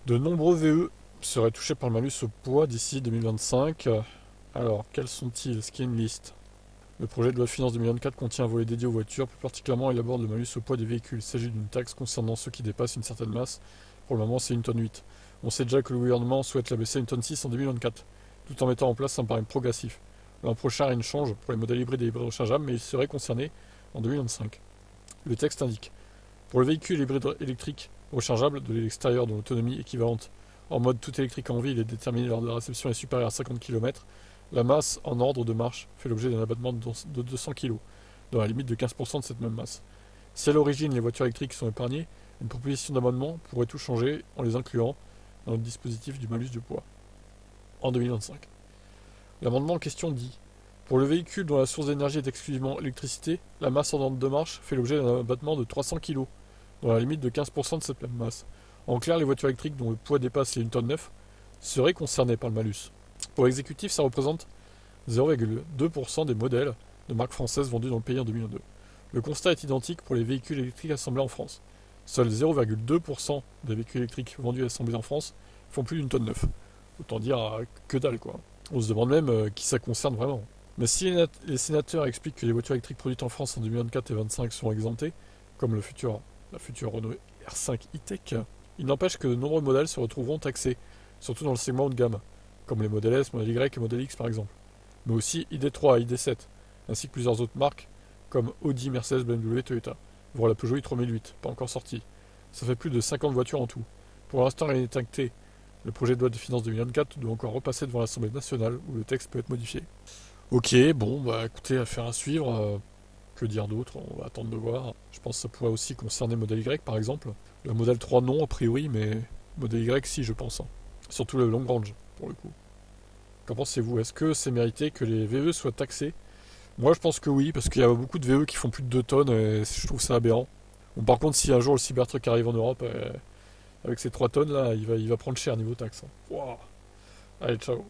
De nombreux VE seraient touchés par le malus au poids d'ici 2025. Alors, quels sont-ils? Est-ce qu'il y a une liste? Le projet de loi de finances 2024 contient un volet dédié aux voitures, plus particulièrement il aborde le malus au poids des véhicules. Il s'agit d'une taxe concernant ceux qui dépassent une certaine masse. Pour le moment, c'est 1,8 tonne. On sait déjà que le gouvernement souhaite la baisser à 1,6 tonne en 2024, tout en mettant en place un barème progressif. L'an prochain, rien ne change pour les modèles hybrides et hybrides rechargeables, mais ils seraient concernés en 2025. Le texte indique: pour le véhicule hybride électrique rechargeable de l'extérieur dont l'autonomie équivalente en mode tout électrique en ville est déterminée lors de la réception est supérieure à 50 km, la masse en ordre de marche fait l'objet d'un abattement de 200 kg, dans la limite de 15% de cette même masse. Si à l'origine les voitures électriques sont épargnées, une proposition d'amendement pourrait tout changer en les incluant dans le dispositif du malus du poids en 2025. L'amendement en question dit: pour le véhicule dont la source d'énergie est exclusivement l'électricité, la masse en ordre de marche fait l'objet d'un abattement de 300 kg, dans la limite de 15% de cette même masse. En clair, les voitures électriques dont le poids dépasse les 1,9 tonne seraient concernées par le malus. Pour l'exécutif, ça représente 0,2% des modèles de marques françaises vendus dans le pays en 2022. Le constat est identique pour les véhicules électriques assemblés en France. Seuls 0,2% des véhicules électriques vendus et assemblés en France font plus d'1,9 tonne. Autant dire que dalle, quoi. On se demande même qui ça concerne vraiment. Mais si les sénateurs expliquent que les voitures électriques produites en France en 2024 et 2025 sont exemptées, comme la future Renault R5 e-Tech, il n'empêche que de nombreux modèles se retrouveront taxés, surtout dans le segment haut de gamme, comme les modèles S, modèle Y et modèle X par exemple, mais aussi ID3 et ID7, ainsi que plusieurs autres marques comme Audi, Mercedes, BMW, Toyota, voire la Peugeot i3008, pas encore sortie. Ça fait plus de 50 voitures en tout. Pour l'instant, rien n'est acté. Le projet de loi de finances 2024 doit encore repasser devant l'Assemblée nationale où le texte peut être modifié. Ok, bon, bah écoutez, affaire à suivre. Que dire d'autre? On va attendre de voir. Je pense que ça pourrait aussi concerner modèle Y par exemple. Le modèle 3 non, a priori, mais modèle Y si, je pense. Surtout le long range, pour le coup. Qu'en pensez-vous? Est-ce que c'est mérité que les VE soient taxés? Moi, je pense que oui, parce qu'il y a beaucoup de VE qui font plus de 2 tonnes et je trouve ça aberrant. Bon, par contre, si un jour le Cybertruck arrive en Europe, avec ses 3 tonnes là, il va prendre cher niveau taxe. Wow. Allez, ciao.